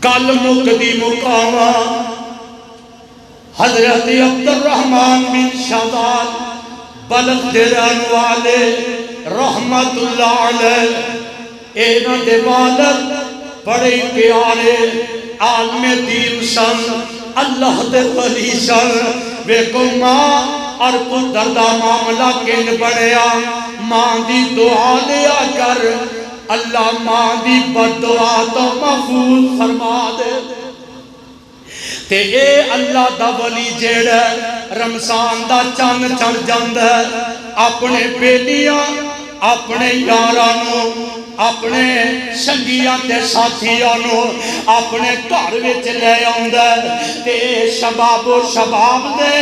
کل مقدی مقامہ حضرت عبدالرحمن بن شاداد بلخ دران والے رحمت اللہ علیہ اینا دے والد بڑے پیارے عالم دین سن، اللہ دے ولی سن۔ ویکو ماں اور پتر دا معاملہ کن بڑیا، ماں دی دعا لیا کر، اللہ ماں دی بدعا تو محفوظ فرما دے۔ تے اے اللہ دا ولی جیڑا رمضان دا چند چڑھ جاندہ اپنے بیٹیاں اپنے یارانوں اپنے سنگیاں تے ساتھیانوں اپنے گھر وچ لے آوندا تے شباب و شباب دے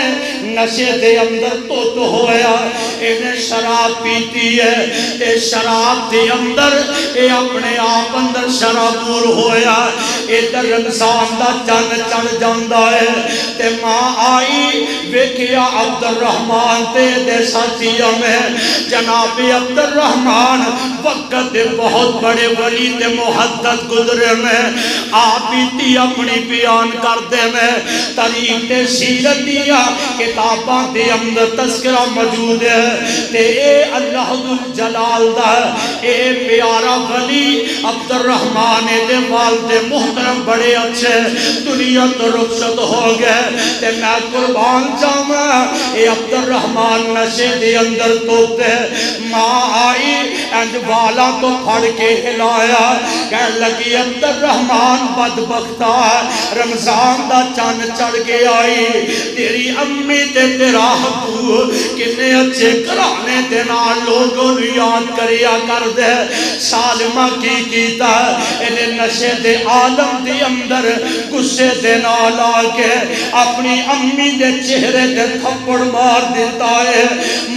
نشے دے اندر تت ہویا، انہیں شراب پیتی ہے تے شراب دے اندر اے اپنے آپ اندر شرابور ہویا، ادھر رمضان دا چند چڑھ جاندا ہے تے ماں آئی ویکھیا عبدالرحمن تے دے ساتھیوں میں جناب عبدالرحمن وقت دے بہت بڑے ولی تے محدث گزرے میں آپ ہی اپنی بیان کر دے میں تاریخ تے سیرت دیا کتاباں دے اندر تذکرہ موجود ہے تے اے اللہ جلال دا اے پیارا ولی عبدالرحمن دے والد محترم بڑے اچھے دنیا تو رخصت ہو گئے تے میں قربان جاواں اے عبدالرحمن نشے دے اندر توتے ماں آئی اینج والا تو پھڑ کے ہلایا کہہ لگی عبدالرحمن بدبختہ رمضان دا چند چڑھ کے آئی، تیری امی تے تیرا ابو کنے اچھے کرانے دے نال لوگوں یاد کریا کر دے، سالمہ کی کیتا انہیں نشے دے عالم دے اندر غصے دے نال آکے اپنی امی دے چہرے دے تھپڑ مار دیتا ہے،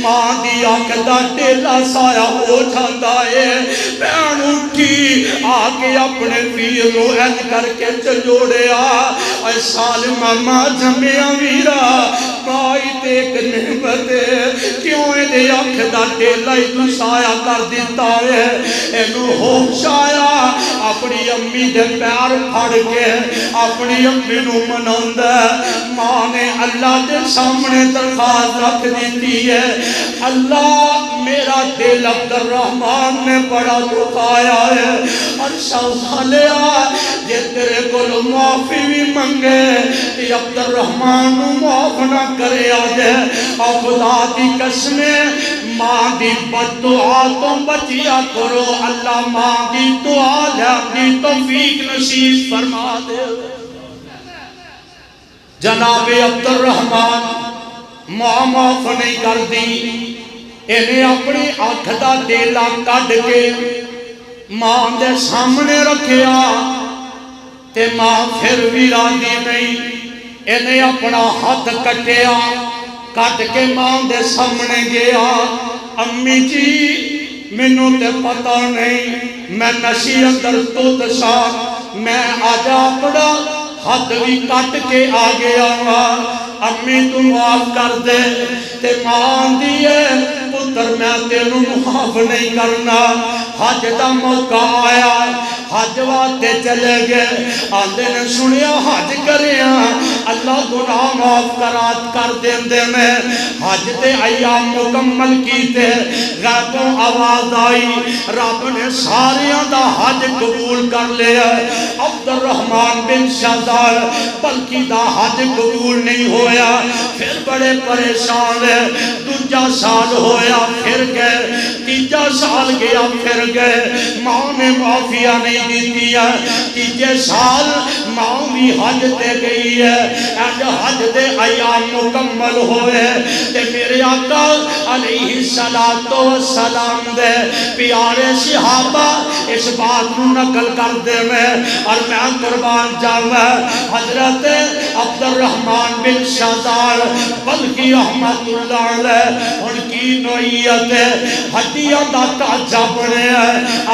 ماں دی آنکھ دا ٹیلا سایہ ہو جاتا ہے، بہن اٹھی آگے اپنے پیر رو این کر کے چلوڑے اے سالمہ ماں جمعہ ویرا بائی دیکھ نعمت کیوں دے آنکھ دا ٹیلا ہی تو سایہ کر دیتا ہے، اینو ہوش آیا اپنی امی دے پیر پھڑ کے اپنی امی نو مناندہ، ماں نے اللہ دے سامنے درخواست رکھ دیتی ہے، اللہ میرا دل عبدالرحمن نے بڑا دکھایا ہے اور شوالیا جے تیرے کو معافی بھی منگے کہ عبدالرحمن معاف نہ کرے آجے اور خدا دی قسمیں ماں دی بدعا تو بچیا کرو، اللہ ماں دی دعا لے اپنی توفیق نصیب فرما دے۔ جناب عبدالرحمن ماں معاف نہیں کر دی، انہیں اپنی آنکھ دا ٹیلا کڈ کے ماں دے سامنے رکھیا تے ماں پھر بھی راضی نہیں، انہیں اپنا ہاتھ کٹیا کٹ کے ماں دے سامنے گیا، امی جی مینوں تے پتہ نہیں میں نشی اندر تو دسا میں آجا اپنا ہاتھ بھی کٹ کے آ گیا امی تو معاف کر دے تے ماں دیئے پتر میں تینوں معاف نہیں کرنا، حج دا موقع آیا حج واتے چلے گئے آندے نے سنیا حج کریا اللہ گناہ معاف کر دے میں حج تے ایام مکمل کیتے غیبوں آواز آئی رب نے ساریاں دا حج قبول کر لیا، عبدالرحمن بن شاداد بلکہ دا حج قبول نہیں ہویا، پھر بڑے پریشان ہے، دوجا سال ہویا پھر گئے، تیجا سال گیا پھر گئے، ماں نے معافیہ نہیں دیتی ہے، تیجے سال ماں بھی حج دے گئی ہے، حج دے ایام مکمل ہوئے تے میرے آقا علیہ السلام دے پیارے صحابہ اس بات نو نقل کر دے میں اور میں قربان جاؤں حضرت عبدالرحمن بن شاداد بلخی احمد اللہ علیہ ان کی نوعیت ہڈیاں دا تاجہ بنے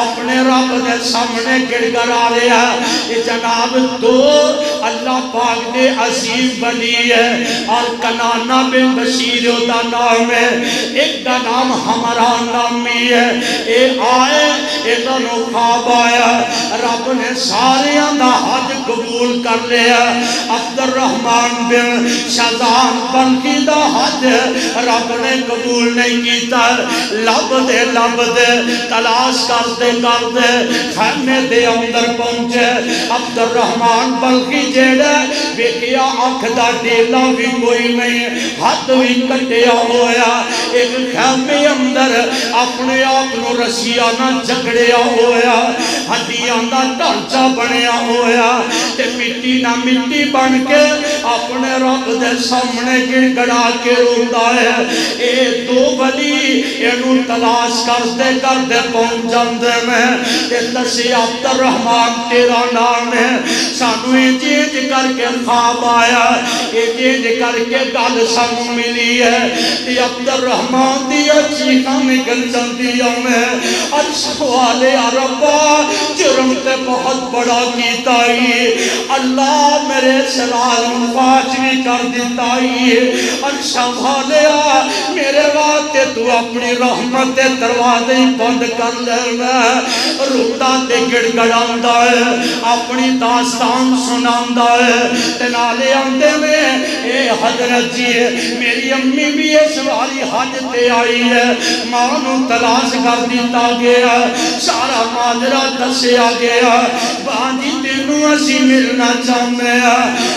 اپنے رب دے سامنے گڑ گر آ رہے ہیں، یہ جناب دو اللہ پاک دے عظیم ولی ہے اور کنانہ بن بشیر دا نام ہے، ایک دا نام حمران نامی ہے، اے آئے اے دونوں خواب آیا رب نے ساریاں دا حج قبول کر لیا عبد الرحمن بن شادان بلخی دا حج رب نے قبول نہیں کیتا لب دے تلاش کرتے خیمے دے اندر پہنچے عبد الرحمن بلخی جیڑا ویکھیا اکھ دا ڈیلا بھی کوئی نہیں ہاتھ بھی کٹیا ہویا ایک خیمے اندر اپنے آپ نو رسیاں نہ جھگڑیا ہویا ہڈیاں دا ڈھانچہ بنیا ہویا تے مٹی نہ مٹی بن کے اپنے رب دے سامنے گڑا کے روندا ہے اے دو ولی اینو تلاش کرتے پہنچ جاندے میں تے دسے عبد الرحمن تیرا نام ہے سانو انج کر کے خواب آیا انج کر کے گل سانو ملی ہے تے عبد الرحمن دی چیخاں نکل جاندیاں میں سوال ربا جرم تے بہت بڑا کیتا ہی اللہ میرے سلال مفاج بھی کر دیتا ہی سنبھالیا میرے واسطے تو اپنی رحمت دے دروازے بند کر لینا روتا تے گڑ گڑاندا ہے اپنی داستان سناندا ہے تے نالے آندے میں اے حضرت جی میری امی بھی اس والی حج تے آئی ہے ماں نو تلاش کر دیتا گیا سارا ماجرا دسیا گیا بانجی تینوں اسی ملنا چاہنے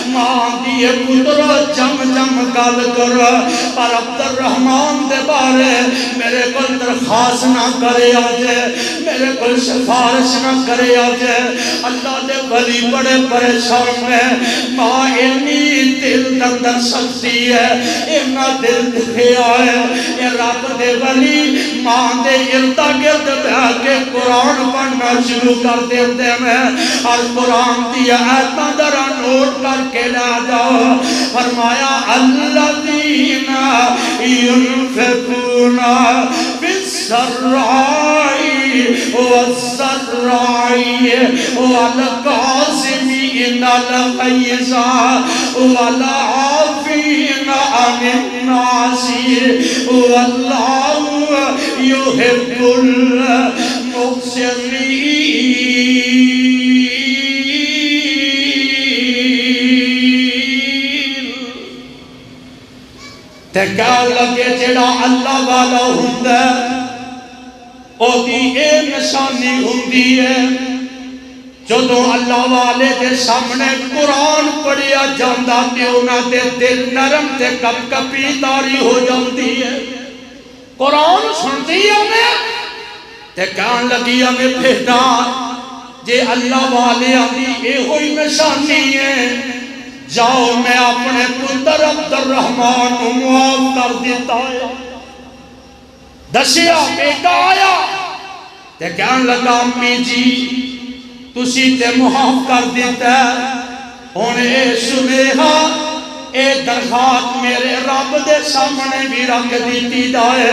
ماں دیئے پتر جم جم گل کر پر عبد الرحمن دے بارے میرے کل درخواست نہ کرے آجے میرے کل سفارش نہ کرے آجے اللہ دے ولی بڑے پریشان میں ماں انی دل در سکتی ہے اینا دل دکھیا ہے اے رب دے ولی ماں دے اردا گرد بہ کے قرآن پڑھنا شروع کر دیتے ہیں اور قرآن دی آیتاں درہ نوٹ کر کے لے جاؤ فرمایا الذین ينفقون بالسرائی والسرائی والقاسمین الغیظ والعافین عن الناس واللہ يحب المحسنین تے کہا لگے جڑا اللہ والا ہوندہ او دی اے نشانی ہوندی ہے جدو اللہ والے دے سامنے قرآن پڑھیا جاندہ تے انہاں دے دل نرم تے کپ کپی داری ہو جاندی ہے قرآن سنتی ہمیں تے کہاں لگی ہمیں پھیٹا جے اللہ والے آدھی اے ہوئی نشانی ہے جاؤ میں اپنے پتر عبد الرحمن معاف کر دیتا ہے دسیا بیٹا آیا تے کہنے لگا امی جی تسی تے معاف کر دیتا ہے انہیں سنیہا اے درخواست میرے رب دے سامنے بھی رکھ دیتی دائے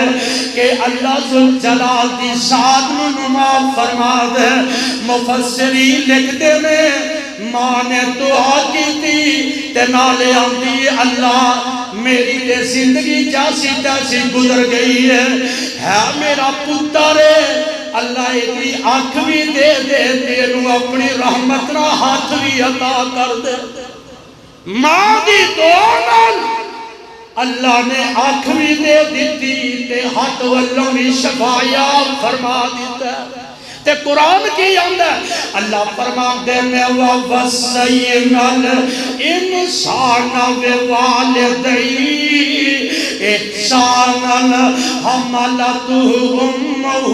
کہ اللہ ذوالجلال دی ذات نو معاف فرما دے مفسری لکھ دے میں ماں نے دعا کی تھی تے نالے آندی اللہ میری تے زندگی جاسی تیسی گزر گئی ہے میرا پتر ہے اللہ ایدی آنکھ بھی دے دے تینوں اپنی رحمت نہ ہاتھ بھی عطا کر دے ماں دی دعا نال اللہ نے آنکھ بھی دے دیتی تے ہاتھ والوں بھی شفایا فرما دیتا تے قرآن کی آندہ اللہ فرما دے میں وَوَصَّيْنَا الْإِنسَانَ بِوَالِدَيْهِ إِحْسَانًا حَمَلَتْهُ أُمُّهُ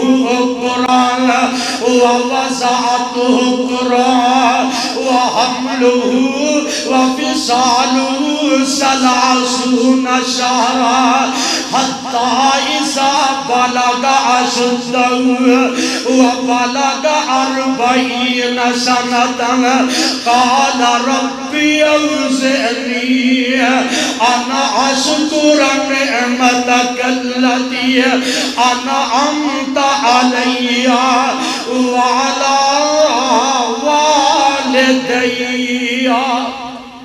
كُرْهًا وَوَضَعَتْهُ كُرْهًا وَحَمْلُهُ وَفِصَالُهُ 30 شهرًا حَتَّى إِذَا بَلَغَ أَشُدَّهُ وَبَلَغَ 40 سَنَةً قَالَ رَبِّي أَوْزِعْنِي أَنْ أَشْكُرَ نِعْمَتَكَ الَّتِي أَنْعَمْتَ عَلَيَّ وَعَلَى وَالِدَيَّ